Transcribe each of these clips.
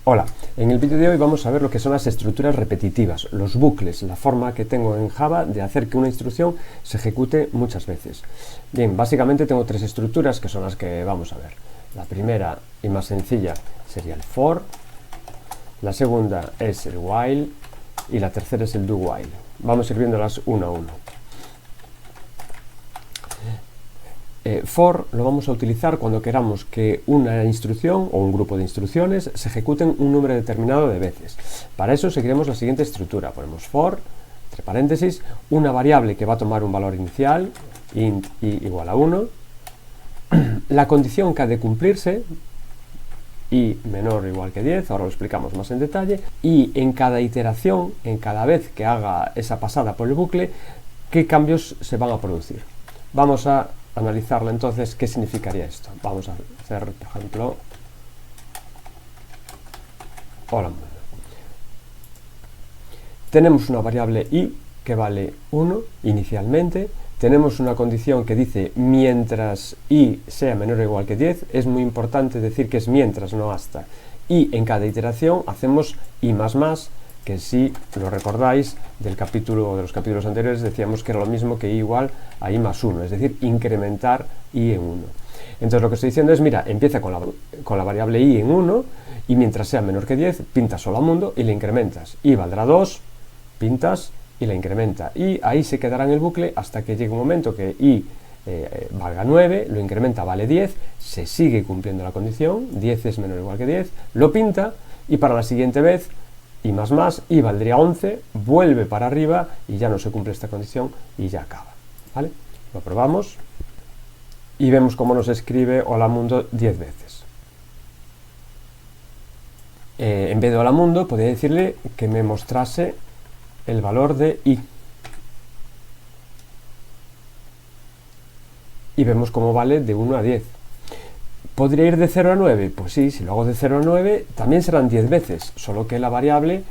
Hola, en el vídeo de hoy vamos a ver lo que son las estructuras repetitivas, los bucles, la forma que tengo en Java de hacer que una instrucción se ejecute muchas veces. Bien, básicamente tengo tres estructuras que son las que vamos a ver. La primera y más sencilla sería el for, la segunda es el while y la tercera es el do while. Vamos a ir viéndolas uno a uno. For lo vamos a utilizar cuando queramos que una instrucción o un grupo de instrucciones se ejecuten un número determinado de veces. Para eso seguiremos la siguiente estructura. Ponemos for, entre paréntesis, una variable que va a tomar un valor inicial, int i igual a 1, la condición que ha de cumplirse, i menor o igual que 10, ahora lo explicamos más en detalle, y en cada iteración, en cada vez que haga esa pasada por el bucle, qué cambios se van a producir. Vamos a analizarlo entonces, ¿qué significaría esto? Vamos a hacer, por ejemplo, hola mundo. Tenemos una variable i que vale 1 inicialmente, tenemos una condición que dice mientras i sea menor o igual que 10, es muy importante decir que es mientras, no hasta, y en cada iteración hacemos i más, que si lo recordáis de los capítulos anteriores decíamos que era lo mismo que i igual a i más 1, es decir, incrementar i en 1. Entonces lo que estoy diciendo es, mira, empieza con la variable i en 1 y mientras sea menor que 10 pintas hola mundo y le incrementas. I valdrá 2, pintas y la incrementa. Y ahí se quedará en el bucle hasta que llegue un momento que i valga 9, lo incrementa, vale 10, se sigue cumpliendo la condición, 10 es menor o igual que 10, lo pinta y para la siguiente vez i más, i valdría 11, vuelve para arriba y ya no se cumple esta condición y ya acaba. ¿Vale? Lo probamos y vemos cómo nos escribe hola mundo 10 veces. En vez de hola mundo podría decirle que me mostrase el valor de i. Y vemos cómo vale de 1 a 10. ¿Podría ir de 0 a 9? Pues sí, si lo hago de 0 a 9 también serán 10 veces, solo que la variable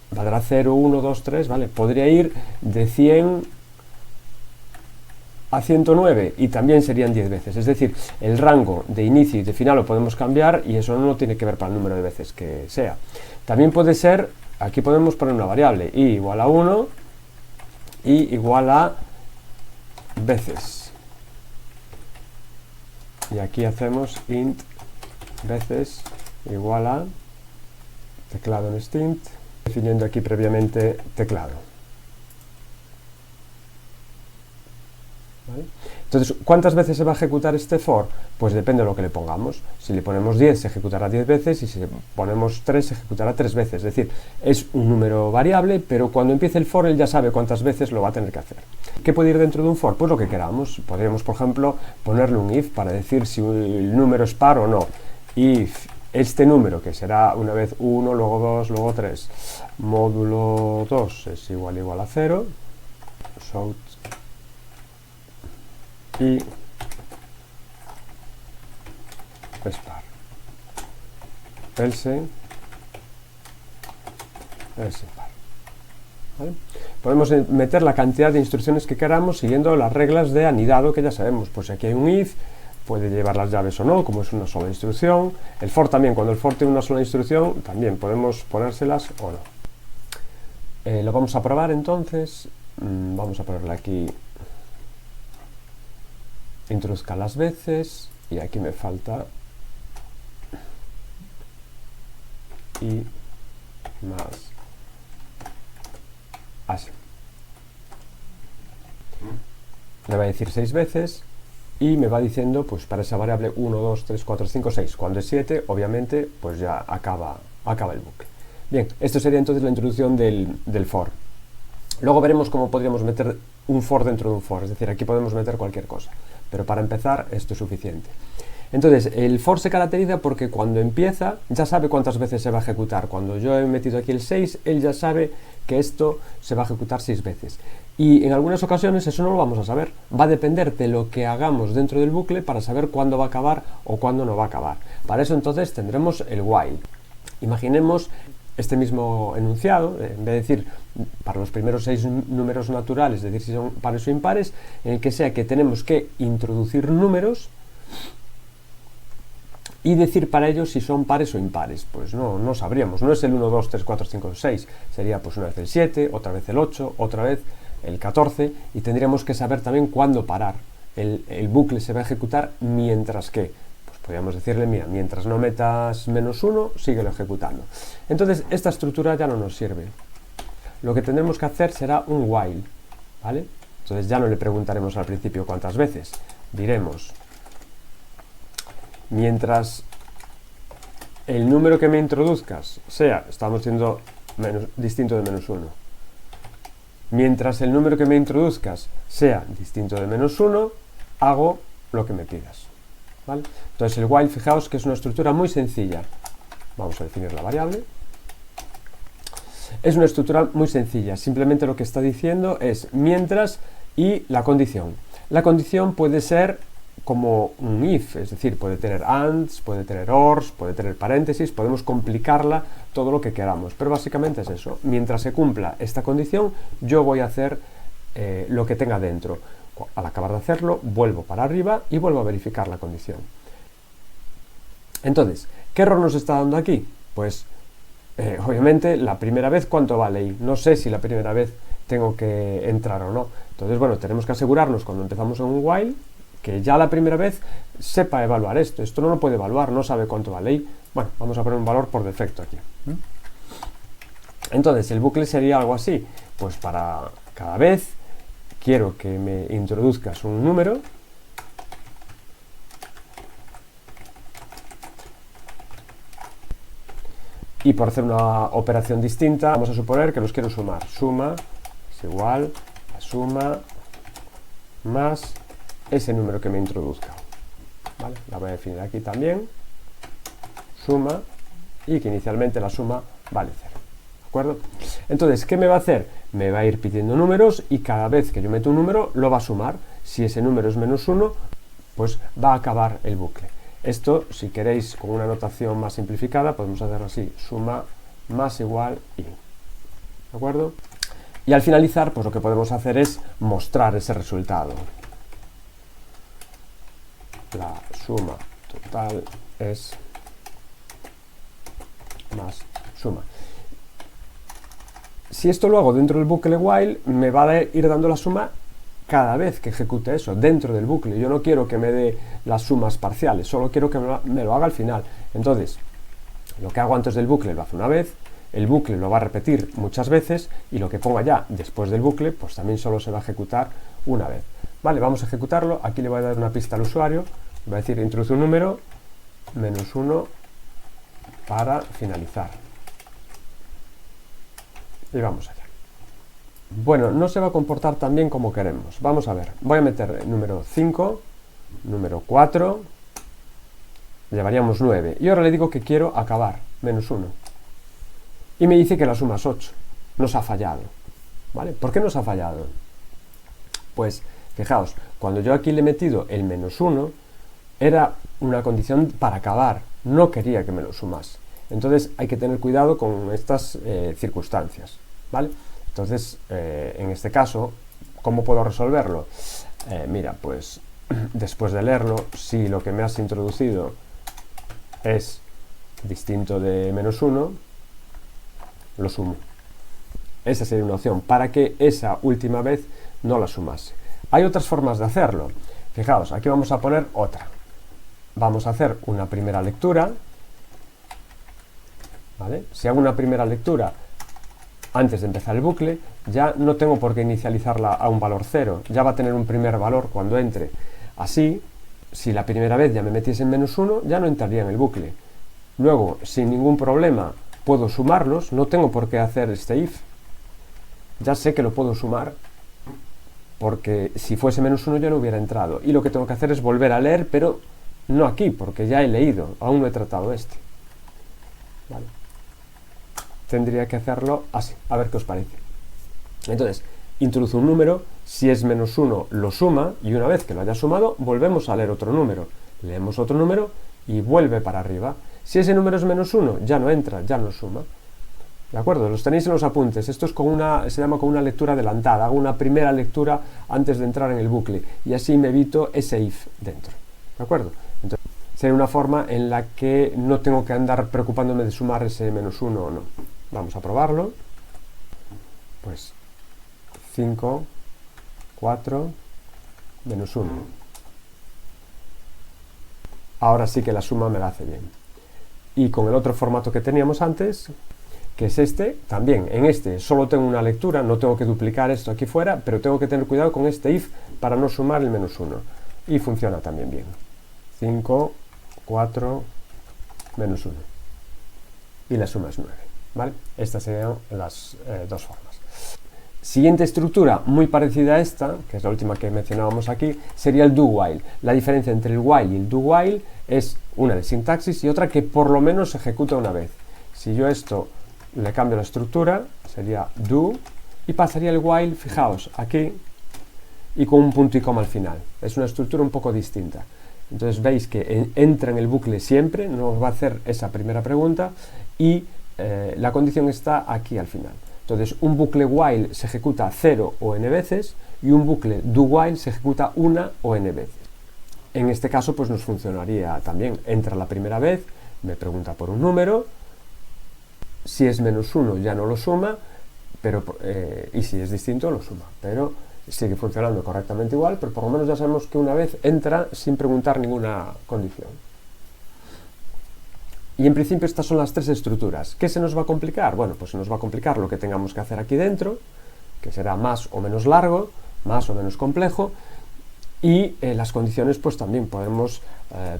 valdrá 0, 1, 2, 3, ¿vale? Podría ir de 100 a 109 y también serían 10 veces, es decir, el rango de inicio y de final lo podemos cambiar y eso no tiene que ver para el número de veces que sea. También puede ser, aquí podemos poner una variable, i igual a 1, i igual a veces. Y aquí hacemos int veces igual a teclado en stint, definiendo aquí previamente teclado. ¿Vale? Entonces, ¿cuántas veces se va a ejecutar este for? Pues depende de lo que le pongamos. Si le ponemos 10 se ejecutará 10 veces y si le ponemos 3 se ejecutará 3 veces. Es decir, es un número variable, pero cuando empiece el for él ya sabe cuántas veces lo va a tener que hacer. ¿Qué puede ir dentro de un for? Pues lo que queramos. Podríamos, por ejemplo, ponerle un if para decir si el número es par o no. If este número, que será una vez 1, luego 2, luego 3, módulo 2 es igual a 0, so y es par, else par. ¿Vale? Podemos meter la cantidad de instrucciones que queramos siguiendo las reglas de anidado que ya sabemos. Pues aquí hay un if, puede llevar las llaves o no, como es una sola instrucción. El for también, cuando el for tiene una sola instrucción, también podemos ponérselas o no. Lo vamos a probar entonces. Vamos a ponerle aquí introduzca las veces y aquí me falta y más así. Le va a decir 6 veces y me va diciendo, pues para esa variable 1, 2, 3, 4, 5, 6. Cuando es 7, obviamente, pues ya acaba el bucle. Bien, esto sería entonces la introducción del for. Luego veremos cómo podríamos meter un for dentro de un for, es decir, aquí podemos meter cualquier cosa. Pero para empezar, esto es suficiente. Entonces, el for se caracteriza porque cuando empieza, ya sabe cuántas veces se va a ejecutar. Cuando yo he metido aquí el 6, él ya sabe que esto se va a ejecutar 6 veces. Y en algunas ocasiones eso no lo vamos a saber. Va a depender de lo que hagamos dentro del bucle para saber cuándo va a acabar o cuándo no va a acabar. Para eso entonces tendremos el while. Imaginemos este mismo enunciado, en vez de decir para los primeros 6 números naturales, es decir, si son pares o impares, en el que sea que tenemos que introducir números y decir para ellos si son pares o impares. Pues no sabríamos, no es el 1, 2, 3, 4, 5, 6, sería pues una vez el 7, otra vez el 8, otra vez el 14, y tendríamos que saber también cuándo parar. El bucle se va a ejecutar mientras que, pues podríamos decirle, mira, mientras no metas -1, síguelo ejecutando. Entonces esta estructura ya no nos sirve. Lo que tendremos que hacer será un while, ¿vale? Entonces ya no le preguntaremos al principio cuántas veces, diremos, mientras el número que me introduzcas sea, estamos siendo distinto de -1, mientras el número que me introduzcas sea distinto de -1, hago lo que me pidas, ¿vale? Entonces el while, fijaos que es una estructura muy sencilla. Vamos a definir la variable. Es una estructura muy sencilla, simplemente lo que está diciendo es mientras y la condición. La condición puede ser como un if, es decir, puede tener ands, puede tener ors, puede tener paréntesis, podemos complicarla todo lo que queramos, pero básicamente es eso. Mientras se cumpla esta condición, yo voy a hacer lo que tenga dentro. Al acabar de hacerlo, vuelvo para arriba y vuelvo a verificar la condición. Entonces, ¿qué error nos está dando aquí? Pues, obviamente, la primera vez, ¿cuánto vale i? No sé si la primera vez tengo que entrar o no. Entonces, bueno, tenemos que asegurarnos cuando empezamos en un while que ya la primera vez sepa evaluar esto. Esto no lo puede evaluar, no sabe cuánto vale i. Bueno, vamos a poner un valor por defecto aquí. Entonces, el bucle sería algo así. Pues para cada vez quiero que me introduzcas un número y por hacer una operación distinta, vamos a suponer que los quiero sumar. Suma es igual a suma más ese número que me introduzca. ¿Vale? La voy a definir aquí también. Suma, y que inicialmente la suma vale 0. ¿De acuerdo? Entonces, ¿qué me va a hacer? Me va a ir pidiendo números y cada vez que yo meto un número lo va a sumar. Si ese número es -1, pues va a acabar el bucle. Esto, si queréis con una notación más simplificada, podemos hacerlo así: suma más igual i. ¿De acuerdo? Y al finalizar, pues lo que podemos hacer es mostrar ese resultado. La suma total es más suma. Si esto lo hago dentro del bucle while, me va a ir dando la suma cada vez que ejecute eso, dentro del bucle. Yo no quiero que me dé las sumas parciales, solo quiero que me lo haga al final. Entonces, lo que hago antes del bucle lo hace una vez, el bucle lo va a repetir muchas veces, y lo que ponga ya después del bucle, pues también solo se va a ejecutar una vez. Vale, vamos a ejecutarlo. Aquí le voy a dar una pista al usuario. Va a decir, introduce un número, -1 para finalizar. Y vamos allá. Bueno, no se va a comportar tan bien como queremos. Vamos a ver, voy a meter el número 5, número 4, llevaríamos 9. Y ahora le digo que quiero acabar, -1. Y me dice que la suma es 8. Nos ha fallado. ¿Vale? ¿Por qué nos ha fallado? Pues, fijaos, cuando yo aquí le he metido el -1, era una condición para acabar. No quería que me lo sumase. Entonces hay que tener cuidado con estas circunstancias. ¿Vale? Entonces, en este caso, ¿cómo puedo resolverlo? Mira, pues después de leerlo, si lo que me has introducido es distinto de -1, lo sumo. Esa sería una opción, para que esa última vez no la sumase. Hay otras formas de hacerlo. Fijaos, aquí vamos a poner otra. Vamos a hacer una primera lectura. ¿Vale? Si hago una primera lectura antes de empezar el bucle, ya no tengo por qué inicializarla a un valor 0, ya va a tener un primer valor cuando entre. Así, si la primera vez ya me metiese en -1, ya no entraría en el bucle. Luego, sin ningún problema, puedo sumarlos, no tengo por qué hacer este if. Ya sé que lo puedo sumar, porque si fuese -1 ya no hubiera entrado. Y lo que tengo que hacer es volver a leer, pero no aquí, porque ya he leído, aún no he tratado este. ¿Vale? Tendría que hacerlo así, a ver qué os parece. Entonces, introduce un número, si es -1 lo suma, y una vez que lo haya sumado, volvemos a leer otro número. Leemos otro número y vuelve para arriba. Si ese número es -1, ya no entra, ya no suma. ¿De acuerdo? Los tenéis en los apuntes. Esto es se llama con una lectura adelantada. Hago una primera lectura antes de entrar en el bucle, y así me evito ese if dentro. ¿De acuerdo? Entonces, sería una forma en la que no tengo que andar preocupándome de sumar ese menos 1 o no. Vamos a probarlo. Pues 5, 4, menos 1. Ahora sí que la suma me la hace bien. Y con el otro formato que teníamos antes, que es este, también en este solo tengo una lectura, no tengo que duplicar esto aquí fuera, pero tengo que tener cuidado con este if para no sumar el menos 1. Y funciona también bien. 5, 4, menos 1. Y la suma es 9. ¿Vale? Estas serían las dos formas. Siguiente estructura, muy parecida a esta, que es la última que mencionábamos aquí, sería el do-while. La diferencia entre el while y el do-while es una de sintaxis y otra que por lo menos se ejecuta una vez. Si yo esto le cambio la estructura, sería do, y pasaría el while, fijaos, aquí, y con un punto y coma al final. Es una estructura un poco distinta. Entonces veis que entra en el bucle siempre, nos va a hacer esa primera pregunta, y la condición está aquí al final. Entonces, un bucle while se ejecuta 0 o n veces y un bucle do while se ejecuta 1 o n veces. En este caso, pues nos funcionaría también. Entra la primera vez, me pregunta por un número, si es menos 1 ya no lo suma, pero, y si es distinto lo suma, pero sigue funcionando correctamente igual, pero por lo menos ya sabemos que una vez entra sin preguntar ninguna condición. Y en principio estas son las tres estructuras. ¿Qué se nos va a complicar? Bueno, pues se nos va a complicar lo que tengamos que hacer aquí dentro, que será más o menos largo, más o menos complejo, y las condiciones pues también podemos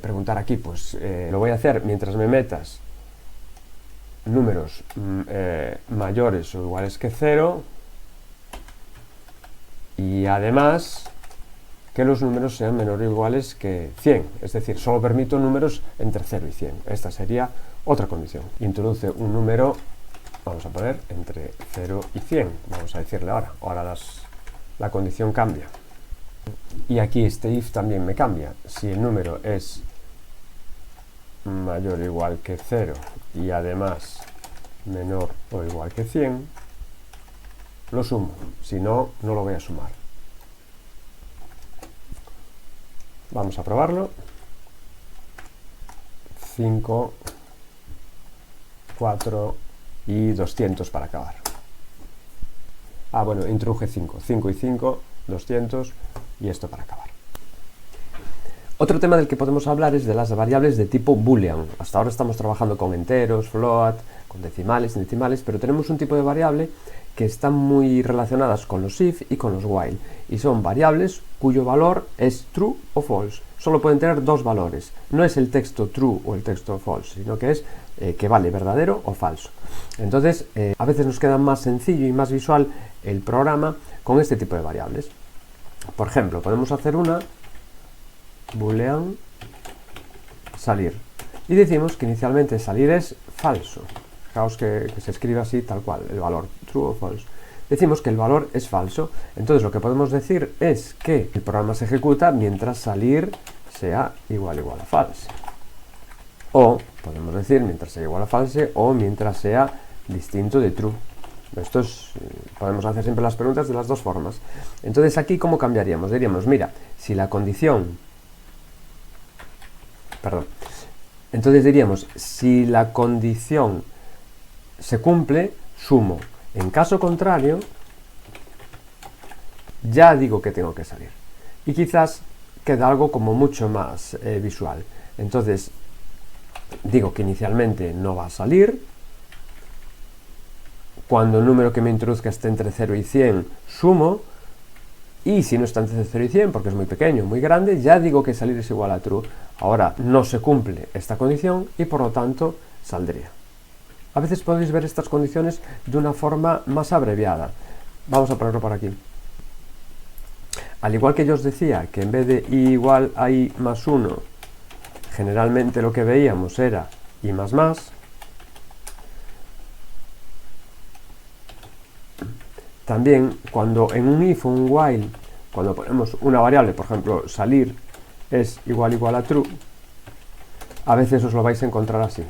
preguntar aquí, pues lo voy a hacer mientras me metas números mayores o iguales que 0, y además que los números sean menores o iguales que 100, es decir, solo permito números entre 0 y 100. Esta sería otra condición. Introduce un número, vamos a poner, entre 0 y 100, vamos a decirle ahora la condición cambia. Y aquí este if también me cambia. Si el número es mayor o igual que 0 y además menor o igual que 100, lo sumo, si no, no lo voy a sumar. Vamos a probarlo. 5, 4 y 200 para acabar. Bueno, introduje 5. 5 y 5, 200 y esto para acabar. Otro tema del que podemos hablar es de las variables de tipo boolean. Hasta ahora estamos trabajando con enteros, float, con decimales, pero tenemos un tipo de variable que están muy relacionadas con los if y con los while, y son variables cuyo valor es true o false. Solo pueden tener dos valores, no es el texto true o el texto false, sino que es que vale verdadero o falso. Entonces, a veces nos queda más sencillo y más visual el programa con este tipo de variables. Por ejemplo, podemos hacer una boolean salir, y decimos que inicialmente salir es falso. Fijaos que se escribe así tal cual, el valor true o false. Decimos que el valor es falso, entonces lo que podemos decir es que el programa se ejecuta mientras salir sea igual a false. O podemos decir mientras sea igual a false o mientras sea distinto de true. Podemos hacer siempre las preguntas de las dos formas. Entonces aquí, ¿cómo cambiaríamos? Diríamos, mira, si la condición... Entonces diríamos, si la condición se cumple, sumo. En caso contrario, ya digo que tengo que salir. Y quizás queda algo como mucho más visual. Entonces, digo que inicialmente no va a salir. Cuando el número que me introduzca esté entre 0 y 100, sumo. Y si no está entre 0 y 100, porque es muy pequeño, muy grande, ya digo que salir es igual a true. Ahora no se cumple esta condición y por lo tanto saldría. A veces podéis ver estas condiciones de una forma más abreviada. Vamos a ponerlo por aquí. Al igual que yo os decía que en vez de i igual a i más 1, generalmente lo que veíamos era i más más, también cuando en un if o un while, cuando ponemos una variable, por ejemplo, salir es igual a true, a veces os lo vais a encontrar así.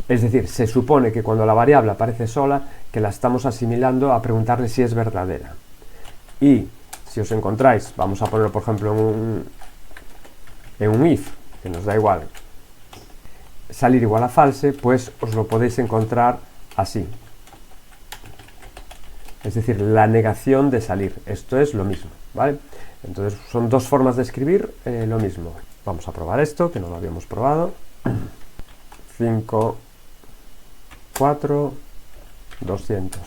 Es decir, se supone que cuando la variable aparece sola, que la estamos asimilando a preguntarle si es verdadera. Y si os encontráis, vamos a ponerlo por ejemplo en un if, que nos da igual salir igual a false, pues os lo podéis encontrar así. Es decir, la negación de salir. Esto es lo mismo, ¿vale? Entonces son dos formas de escribir lo mismo. Vamos a probar esto, que no lo habíamos probado. 5, 4, 200.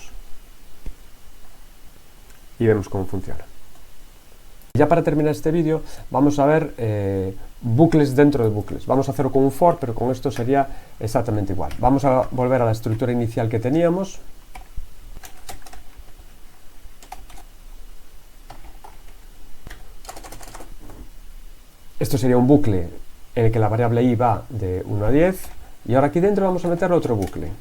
Y vemos cómo funciona. Ya para terminar este vídeo vamos a ver bucles dentro de bucles. Vamos a hacerlo con un for, pero con esto sería exactamente igual. Vamos a volver a la estructura inicial que teníamos. Esto sería un bucle en el que la variable i va de 1 a 10. Y ahora aquí dentro vamos a meterle otro bucle.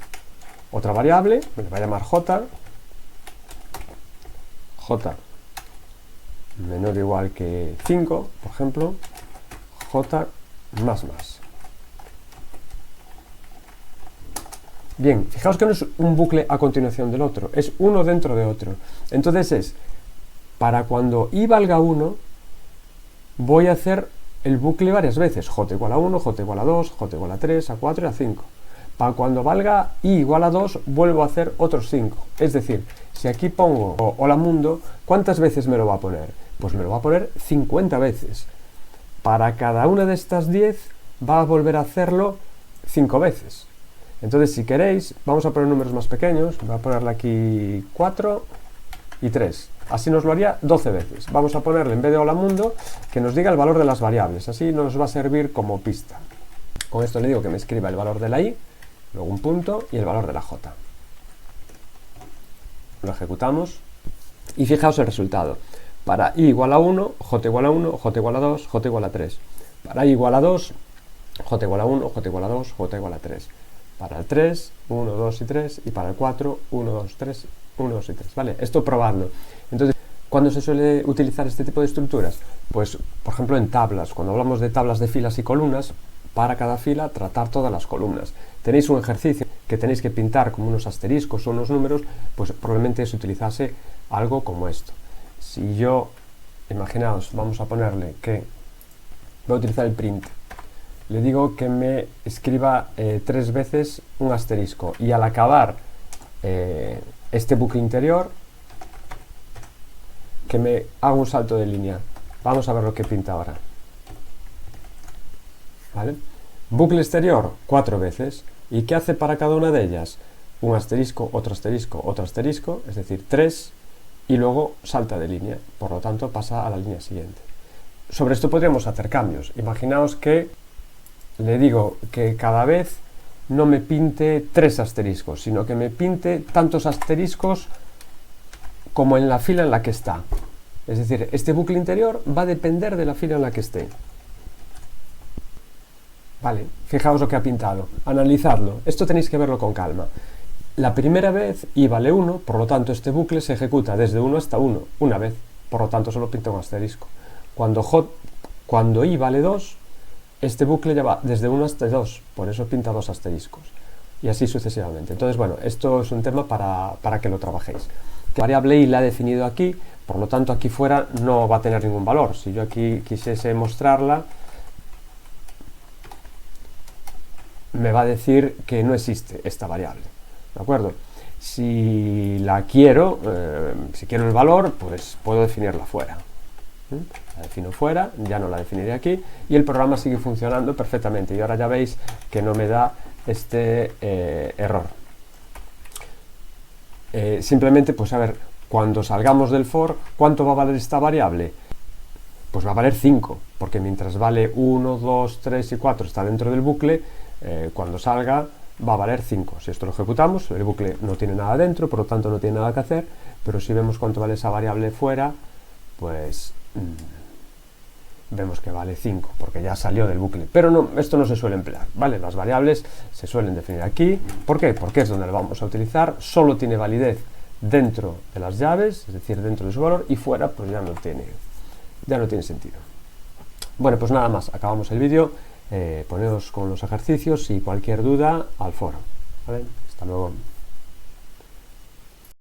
Otra variable, me la voy a llamar j. J menor o igual que 5, por ejemplo, j más más. Bien, fijaos que no es un bucle a continuación del otro, es uno dentro de otro. Entonces es, para cuando i valga 1, voy a hacer el bucle varias veces, j igual a 1, j igual a 2, j igual a 3, a 4 y a 5. Para cuando valga i igual a 2, vuelvo a hacer otros 5. Es decir, si aquí pongo hola mundo, ¿cuántas veces me lo va a poner? Pues me lo va a poner 50 veces. Para cada una de estas 10 va a volver a hacerlo 5 veces. Entonces, si queréis, vamos a poner números más pequeños. Voy a ponerle aquí 4 y 3. Así nos lo haría 12 veces. Vamos a ponerle, en vez de hola mundo, que nos diga el valor de las variables. Así nos va a servir como pista. Con esto le digo que me escriba el valor de la i, luego un punto y el valor de la j. Lo ejecutamos y fijaos el resultado. Para i igual a 1, j igual a 1, j igual a 2, j igual a 3. Para i igual a 2, j igual a 1, j igual a 2, j igual a 3. Para el 3, 1, 2 y 3. Y para el 4, 1, 2, 3, 1, 2 y 3. ¿Vale? Esto probadlo. Entonces, ¿cuándo se suele utilizar este tipo de estructuras? Pues, por ejemplo, en tablas. Cuando hablamos de tablas de filas y columnas, para cada fila tratar todas las columnas. Tenéis un ejercicio que tenéis que pintar como unos asteriscos o unos números, pues probablemente se utilizase algo como esto. Si yo, imaginaos, vamos a ponerle que voy a utilizar el print, le digo que me escriba 3 veces un asterisco y al acabar este bucle interior que me haga un salto de línea. Vamos a ver lo que pinta ahora. ¿Vale? Bucle exterior 4 veces. ¿Y qué hace para cada una de ellas? Un asterisco, otro asterisco, otro asterisco, es decir, 3, y luego salta de línea, por lo tanto pasa a la línea siguiente. Sobre esto podríamos hacer cambios. Imaginaos que le digo que cada vez no me pinte 3 asteriscos, sino que me pinte tantos asteriscos como en la fila en la que está. Es decir, este bucle interior va a depender de la fila en la que esté. Vale, fijaos lo que ha pintado, analizadlo, esto tenéis que verlo con calma. La primera vez i vale 1, por lo tanto este bucle se ejecuta desde 1 hasta 1, una vez, por lo tanto solo pinta un asterisco. Cuando i vale 2, este bucle ya va desde 1 hasta 2, por eso pinta 2 asteriscos, y así sucesivamente. Entonces, bueno, esto es un tema para que lo trabajéis. La variable i la he definido aquí, por lo tanto aquí fuera no va a tener ningún valor. Si yo aquí quisiese mostrarla, me va a decir que no existe esta variable, ¿de acuerdo? Si la quiero, si quiero el valor, pues puedo definirla fuera. La defino fuera, ya no la definiré aquí, y el programa sigue funcionando perfectamente. Y ahora ya veis que no me da este error. Simplemente, pues a ver, cuando salgamos del for, ¿cuánto va a valer esta variable? Pues va a valer 5, porque mientras vale 1, 2, 3 y 4 está dentro del bucle, cuando salga va a valer 5. Si esto lo ejecutamos, el bucle no tiene nada dentro, por lo tanto no tiene nada que hacer, pero si vemos cuánto vale esa variable fuera, pues vemos que vale 5, porque ya salió del bucle. Pero no, esto no se suele emplear, ¿vale? Las variables se suelen definir aquí. ¿Por qué? Porque es donde lo vamos a utilizar, solo tiene validez dentro de las llaves, es decir, dentro de su valor, y fuera pues ya no tiene sentido. Bueno, pues nada más, acabamos el vídeo. Poneos con los ejercicios y cualquier duda al foro, ¿vale? Hasta luego.